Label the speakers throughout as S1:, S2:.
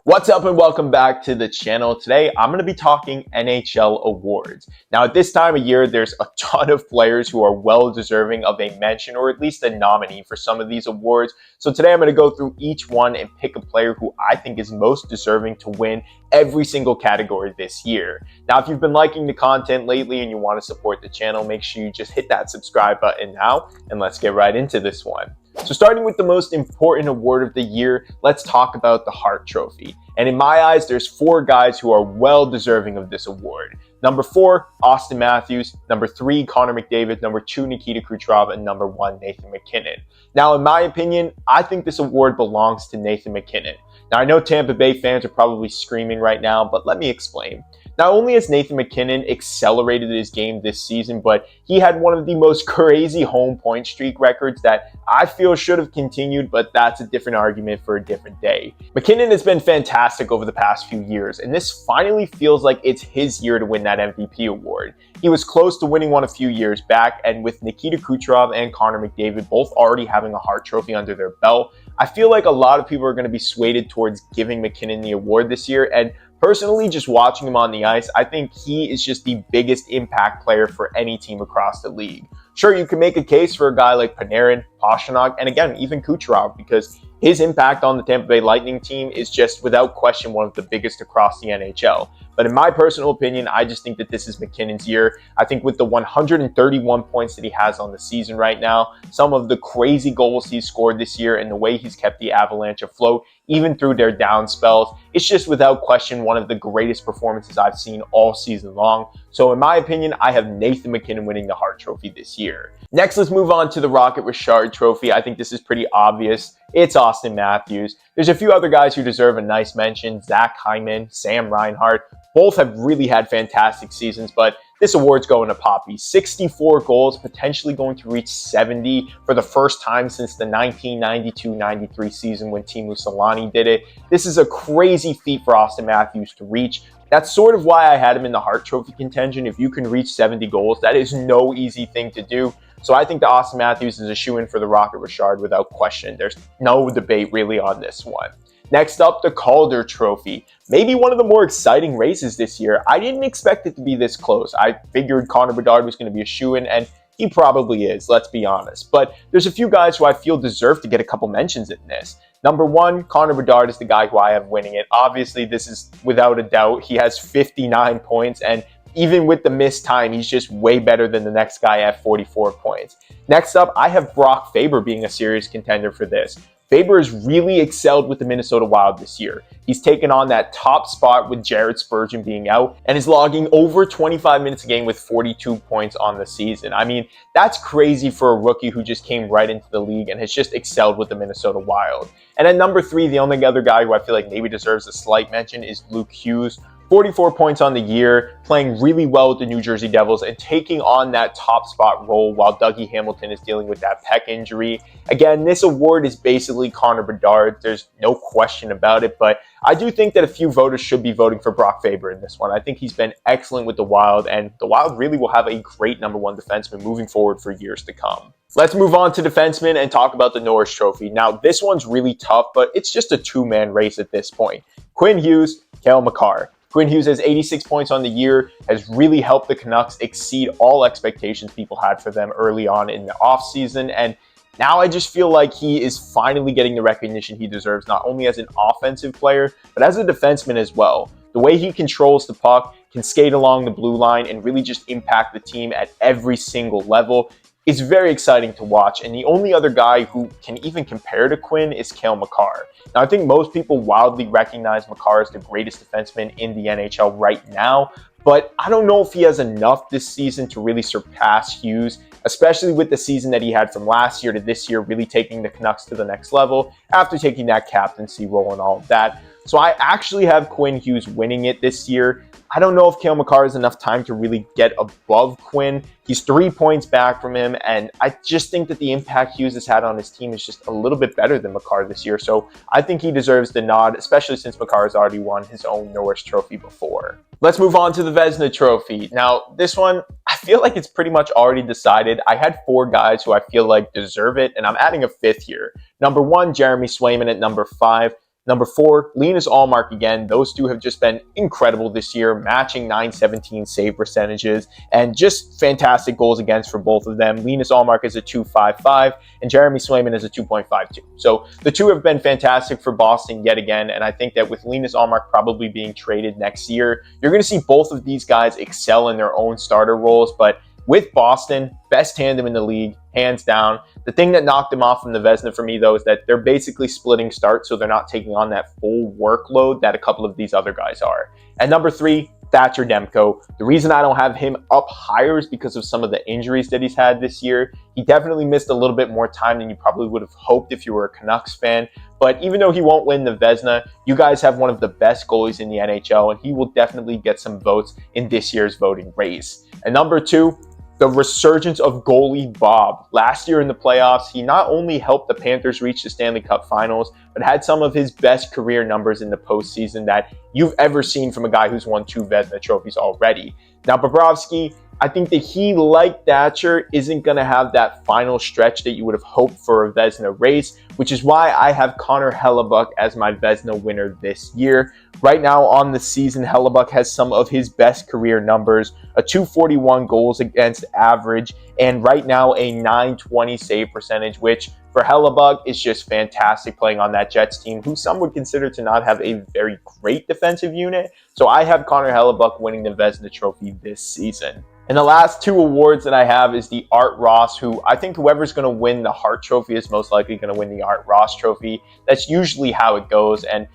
S1: What's up and welcome back to the channel. Today, I'm going to be talking NHL awards. Now, at this time of year, there's a ton of players who are well deserving of a mention or at least a nominee for some of these awards. So today, I'm going to go through each one and pick a player who I think is most deserving to win every single category this year. Now, if you've been liking the content lately and you want to support the channel, make sure you just hit that subscribe button now and let's get right into this one. So starting with the most important award of the year, let's talk about the Hart Trophy. And in my eyes, there's four guys who are well deserving of this award. Number 4, Austin Matthews. Number 3, Connor McDavid. Number 2, Nikita Kucherov. And number 1, Nathan MacKinnon. Now, in my opinion, I think this award belongs to Nathan MacKinnon. Now, I know Tampa Bay fans are probably screaming right now, but let me explain. Not only has Nathan MacKinnon accelerated his game this season, but he had one of the most crazy home point streak records that I feel should have continued, but that's a different argument for a different day. MacKinnon has been fantastic over the past few years, and this finally feels like it's his year to win that MVP award. He was close to winning one a few years back, and with Nikita Kucherov and Connor McDavid both already having a Hart Trophy under their belt, I feel like a lot of people are going to be swayed towards giving MacKinnon the award this year, and personally, just watching him on the ice, I think he is just the biggest impact player for any team across the league. Sure, you can make a case for a guy like Panarin, Pastrnak, and again, even Kucherov, because his impact on the Tampa Bay Lightning team is just without question one of the biggest across the NHL. But in my personal opinion, I just think that this is MacKinnon's year. I think with the 131 points that he has on the season right now, some of the crazy goals he's scored this year and the way he's kept the Avalanche afloat, even through their down spells, it's just without question one of the greatest performances I've seen all season long. So in my opinion, I have Nathan MacKinnon winning the Hart Trophy this year. Next, let's move on to the Rocket Richard Trophy. I think this is pretty obvious. It's Austin Matthews. There's a few other guys who deserve a nice mention. Zach Hyman, Sam Reinhart. Both have really had fantastic seasons, but this award's going to Poppy. 64 goals, potentially going to reach 70 for the first time since the 1992-93 season when Teemu Selanne did it. This is a crazy feat for Austin Matthews to reach. That's sort of why I had him in the Hart Trophy contention. If you can reach 70 goals, that is no easy thing to do. So I think that Austin Matthews is a shoo-in for the Rocket Richard without question. There's no debate really on this one. Next up, the Calder Trophy. Maybe one of the more exciting races this year. I didn't expect it to be this close. I figured connorbedard was going to be a shoo-in, and he probably is, let's be honest. But there's a few guys who I feel deserve to get a couple mentions in this. Number 1, connorbedard is the guy who I have winning it. Obviously, this is without a doubt. He has 59 points, and even with the missed time, he's just way better than the next guy at 44 points. Next up, I have Brock Faber being a serious contender for this. Faber has really excelled with the Minnesota Wild this year. He's taken on that top spot with Jared Spurgeon being out and is logging over 25 minutes a game with 42 points on the season. I mean, that's crazy for a rookie who just came right into the league and has just excelled with the Minnesota Wild. And at number 3, the only other guy who I feel like maybe deserves a slight mention is Luke Hughes. 44 points on the year, playing really well with the New Jersey Devils and taking on that top spot role while Dougie Hamilton is dealing with that pec injury. Again, this award is basically Connor Bedard. There's no question about it, but I do think that a few voters should be voting for Brock Faber in this one. I think he's been excellent with the Wild, and the Wild really will have a great number 1 defenseman moving forward for years to come. Let's move on to defensemen and talk about the Norris Trophy. Now, this one's really tough, but it's just a two-man race at this point. Quinn Hughes, Cale Makar. Quinn Hughes has 86 points on the year, has really helped the Canucks exceed all expectations people had for them early on in the offseason, and now I just feel like he is finally getting the recognition he deserves, not only as an offensive player, but as a defenseman as well. The way he controls the puck, can skate along the blue line, and really just impact the team at every single level is very exciting to watch, and the only other guy who can even compare to Quinn is Cale Makar. Now, I think most people wildly recognize Makar as the greatest defenseman in the NHL right now, but I don't know if he has enough this season to really surpass Hughes, especially with the season that he had from last year to this year, really taking the Canucks to the next level after taking that captaincy role and all of that. So I actually have Quinn Hughes winning it this year. I don't know if Cale Makar has enough time to really get above Quinn. He's 3 points back from him, and I just think that the impact Hughes has had on his team is just a little bit better than Makar this year. So I think he deserves the nod, especially since Makar has already won his own Norris Trophy before. Let's move on to the Vezina Trophy. Now, this one, I feel like it's pretty much already decided. I had 4 guys who I feel like deserve it, and I'm adding a 5th here. Number 1, Jeremy Swayman at number 5. Number 4, Linus Ullmark again. Those two have just been incredible this year, matching .917 save percentages and just fantastic goals against for both of them. Linus Ullmark is a .255 and Jeremy Swayman is a 2.52. So the two have been fantastic for Boston yet again, and I think that with Linus Ullmark probably being traded next year, you're going to see both of these guys excel in their own starter roles. But with Boston, best tandem in the league, hands down. The thing that knocked them off from the Vezina for me, though, is that they're basically splitting starts, so they're not taking on that full workload that a couple of these other guys are. At number 3, Thatcher Demko. The reason I don't have him up higher is because of some of the injuries that he's had this year. He definitely missed a little bit more time than you probably would have hoped if you were a Canucks fan. But even though he won't win the Vezina, you guys have one of the best goalies in the NHL, and he will definitely get some votes in this year's voting race. And number 2, the resurgence of goalie Bob. Last year in the playoffs, he not only helped the Panthers reach the Stanley Cup Finals, but had some of his best career numbers in the postseason that you've ever seen from a guy who's won 2 Vezina trophies already. Now, Bobrovsky, I think that he, like Thatcher, isn't going to have that final stretch that you would have hoped for a Vezina race, which is why I have Connor Hellebuyck as my Vezina winner this year. Right now on the season, Hellebuyck has some of his best career numbers, a .241 goals against average, and right now a .920 save percentage, which for Hellebuyck is just fantastic playing on that Jets team, who some would consider to not have a very great defensive unit. So I have Connor Hellebuyck winning the Vezina trophy this season. And the last 2 awards that I have is the Art Ross, who I think whoever's going to win the Hart Trophy is most likely going to win the Art Ross Trophy. That's usually how it goes. And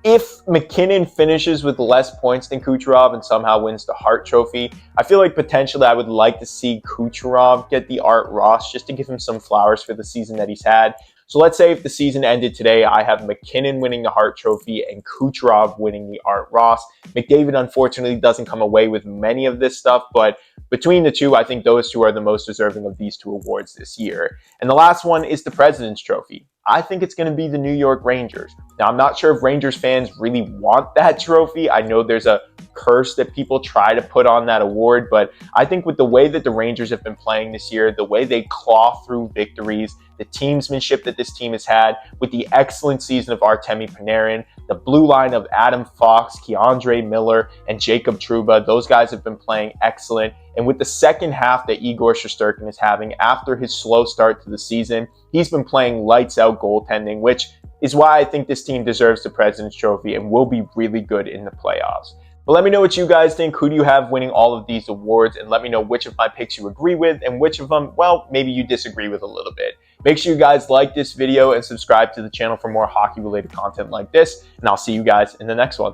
S1: if McKinnon finishes with less points than Kucherov and somehow wins the Hart Trophy, I feel like potentially I would like to see Kucherov get the Art Ross just to give him some flowers for the season that he's had. So let's say if the season ended today, I have McKinnon winning the Hart Trophy and Kucherov winning the Art Ross. McDavid, unfortunately, doesn't come away with many of this stuff, but between the two, I think those two are the most deserving of these 2 awards this year. And the last one is the President's Trophy. I think it's going to be the New York Rangers. Now, I'm not sure if Rangers fans really want that trophy. I know there's a curse that people try to put on that award, but I think with the way that the Rangers have been playing this year, the way they claw through victories, the teamsmanship that this team has had, with the excellent season of Artemi Panarin, the blue line of Adam Fox, Keandre Miller, and Jacob Trouba, those guys have been playing excellent. And with the second half that Igor Shesterkin is having after his slow start to the season, he's been playing lights out goaltending, which is why I think this team deserves the President's Trophy and will be really good in the playoffs. But let me know what you guys think. Who do you have winning all of these awards? And let me know which of my picks you agree with and which of them, well, maybe you disagree with a little bit. Make sure you guys like this video and subscribe to the channel for more hockey-related content like this. And I'll see you guys in the next one.